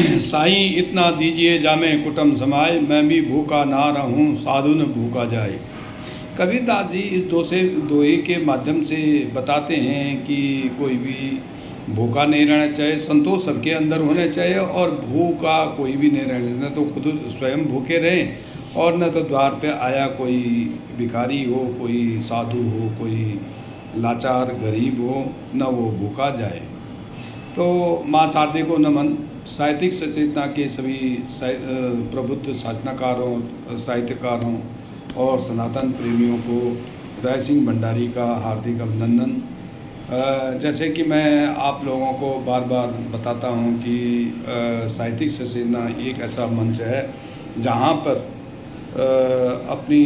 साईं इतना दीजिए जामे कुटुम समाए, मैं भी भूखा ना रहूं साधु न भूखा जाए। कबीरदास जी इस दोहे के माध्यम से बताते हैं कि कोई भी भूखा नहीं रहना चाहिए, संतोष सबके अंदर होना चाहिए और भूखा कोई भी नहीं रहना, न तो खुद स्वयं भूखे रहें और न तो द्वार पे आया कोई भिखारी हो, कोई साधु हो, कोई लाचार गरीब हो, न वो भूखा जाए। तो माँ शारदे को नमन। साहित्यिक सचेतना के सभी प्रबुद्ध शासनकारों, साहित्यकारों और सनातन प्रेमियों को राय सिंह भंडारी का हार्दिक अभिनंदन। जैसे कि मैं आप लोगों को बार बार बताता हूँ कि साहित्यिक सचेतना एक ऐसा मंच है जहाँ पर अपनी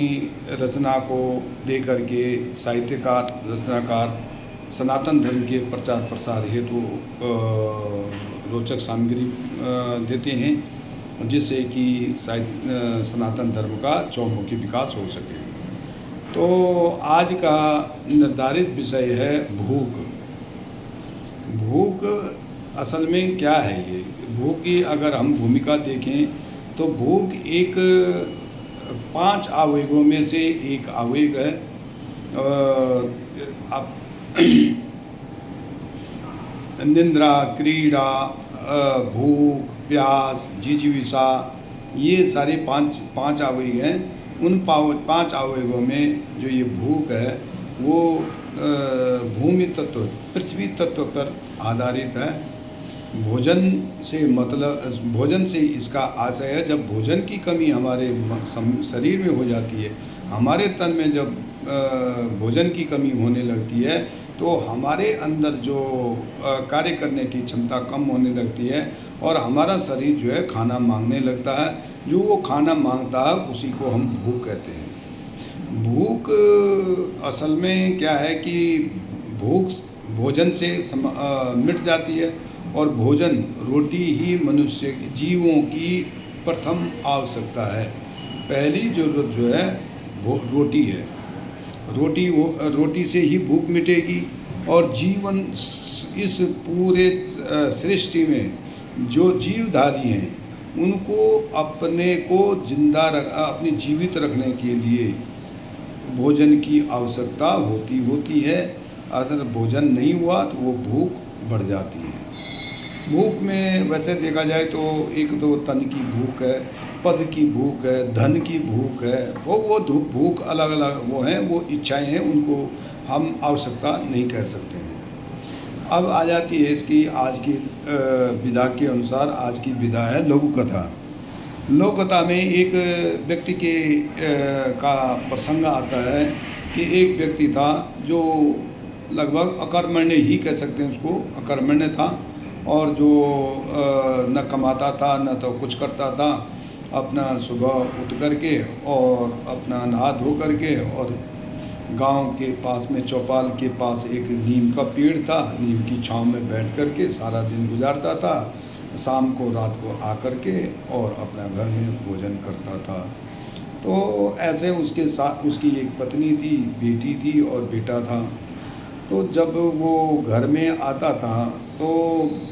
रचना को दे करके साहित्यकार, रचनाकार सनातन धर्म के प्रचार प्रसार हेतु रोचक सामग्री देते हैं, जिससे कि सनातन धर्म का चौमुखी विकास हो सके। तो आज का निर्धारित विषय है भूख। भूख असल में क्या है? ये भूख की अगर हम भूमिका देखें तो भूख एक 5 आवेगों में से एक आवेग है। आप निंद्रा, क्रीड़ा, भूख, प्यास, जिजीविषा, ये सारे पांच आवेग हैं। उन 5 आवेगों में जो ये भूख है वो भूमि तत्व, पृथ्वी तत्व पर आधारित है। भोजन से मतलब, भोजन से इसका आशय है जब भोजन की कमी हमारे शरीर में हो जाती है, हमारे तन में जब भोजन की कमी होने लगती है तो हमारे अंदर जो कार्य करने की क्षमता कम होने लगती है और हमारा शरीर जो है खाना मांगने लगता है। जो वो खाना मांगता है उसी को हम भूख कहते हैं। भूख असल में क्या है कि भूख भोजन से मिट जाती है और भोजन, रोटी ही मनुष्य जीवों की प्रथम आवश्यकता है। पहली ज़रूरत जो है वो रोटी है। रोटी से ही भूख मिटेगी और जीवन, इस पूरे सृष्टि में जो जीवधारी हैं उनको अपने को अपनी जीवित रखने के लिए भोजन की आवश्यकता होती है। अगर भोजन नहीं हुआ तो वो भूख बढ़ जाती है। भूख में वैसे देखा जाए तो एक तो तन की भूख है, पद की भूख है, धन की भूख है, वो भूख अलग अलग वो हैं, वो इच्छाएं हैं, उनको हम आवश्यकता नहीं कह सकते हैं। अब आ जाती है इसकी आज की विधा के अनुसार। आज की विधा है लघु कथा। लघु कथा में एक व्यक्ति के का प्रसंग आता है कि एक व्यक्ति था जो लगभग अकर्मण्य ही कह सकते हैं उसको, अकर्मण्य था और जो न कमाता था न तो कुछ करता था। अपना सुबह उठ करके और अपना नहा धो करके और गांव के पास में चौपाल के पास एक नीम का पेड़ था, नीम की छांव में बैठ करके सारा दिन गुजारता था। शाम को, रात को आकर के और अपना घर में भोजन करता था। तो ऐसे उसके साथ उसकी एक पत्नी थी, बेटी थी और बेटा था। तो जब वो घर में आता था तो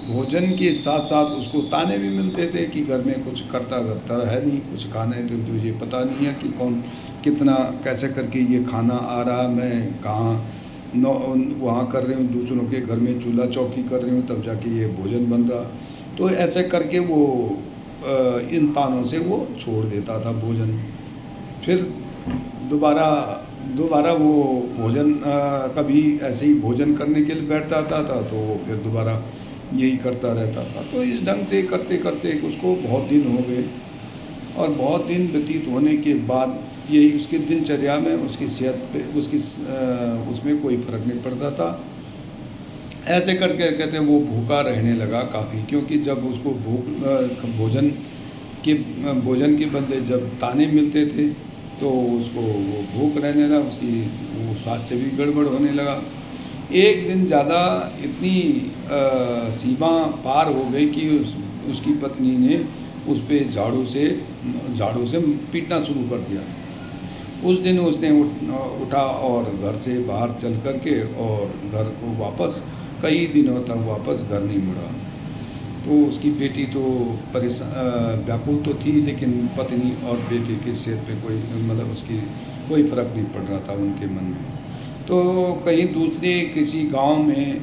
भोजन के साथ साथ उसको ताने भी मिलते थे कि घर में कुछ करता है नहीं, कुछ खाने तो तुझे पता नहीं है कि कौन कितना कैसे करके ये खाना आ रहा, मैं कहाँ वहाँ कर रही हूँ, दूसरों के घर में चूल्हा चौकी कर रही हूँ तब जाके ये भोजन बन रहा। तो ऐसे करके वो इन तानों से वो छोड़ देता था भोजन। फिर दोबारा वो भोजन कभी ऐसे ही भोजन करने के लिए बैठता था तो वो फिर दोबारा यही करता रहता था। तो इस ढंग से करते करते उसको बहुत दिन हो गए और बहुत दिन व्यतीत होने के बाद यही उसकी दिनचर्या में, उसकी सेहत पे, उसमें कोई फर्क नहीं पड़ता था। ऐसे करके कहते वो भूखा रहने लगा काफ़ी, क्योंकि जब उसको भोजन के बदले जब ताने मिलते थे तो उसको वो भूख रहने लगा, उसकी वो स्वास्थ्य भी गड़बड़ होने लगा। एक दिन ज़्यादा इतनी सीमा पार हो गई कि उसकी पत्नी ने उस पर झाड़ू से पीटना शुरू कर दिया। उस दिन उसने उठा और घर से बाहर चल कर के और घर को वापस कई दिनों तक वापस घर नहीं मुड़ा। तो उसकी बेटी तो व्याकुल तो थी, लेकिन पत्नी और बेटे के सिर पे कोई मतलब उसकी कोई फर्क नहीं पड़ रहा था उनके मन में। तो कहीं दूसरे किसी गांव में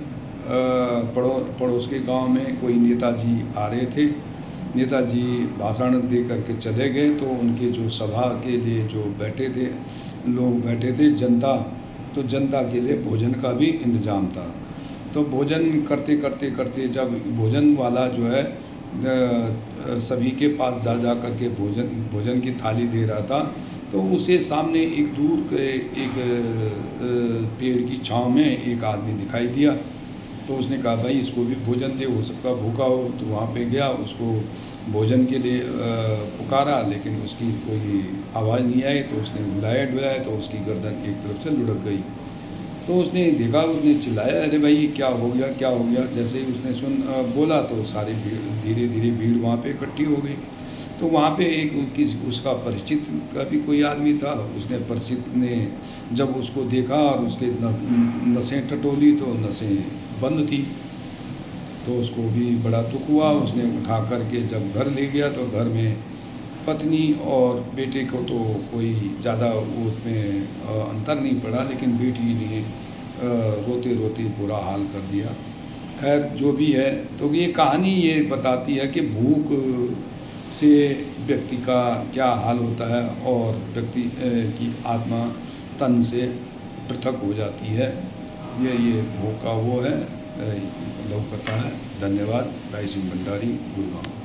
पड़ोस के गांव में कोई नेताजी आ रहे थे। नेताजी भाषण दे करके चले गए, तो उनके जो सभा के लिए जो लोग बैठे थे जनता, तो जनता के लिए भोजन का भी इंतज़ाम था। तो भोजन करते करते करते जब भोजन वाला जो है सभी के पास जा करके भोजन की थाली दे रहा था, तो उसे सामने एक दूर के एक पेड़ की छांव में एक आदमी दिखाई दिया। तो उसने कहा भाई इसको भी भोजन दे, हो सकता भूखा हो। तो वहाँ पे गया, उसको भोजन के लिए पुकारा, लेकिन उसकी कोई आवाज़ नहीं आई। तो उसने बुलाया तो उसकी गर्दन एक तरफ से लुढ़क गई। तो उसने देखा, उसने चिल्लाया, अरे भाई क्या हो गया क्या हो गया। जैसे ही उसने बोला तो सारी भीड़ धीरे धीरे भीड़ वहाँ पे इकट्ठी हो गई। तो वहाँ पे उसका परिचित का भी कोई आदमी था। उसने परिचित ने जब उसको देखा और उसके नसें टटोली तो नसें बंद थी। तो उसको भी बड़ा दुख हुआ। उसने उठा करके जब घर ले गया तो घर में पत्नी और बेटे को तो कोई ज़्यादा उसमें अंतर नहीं पड़ा, लेकिन बेटी ने रोते रोते बुरा हाल कर दिया। खैर जो भी है, तो ये कहानी ये बताती है कि भूख से व्यक्ति का क्या हाल होता है और व्यक्ति की आत्मा तन से पृथक हो जाती है। ये भूख का वो है, लौकता है। धन्यवाद। राय सिंह भंडारी, गुड़गांव।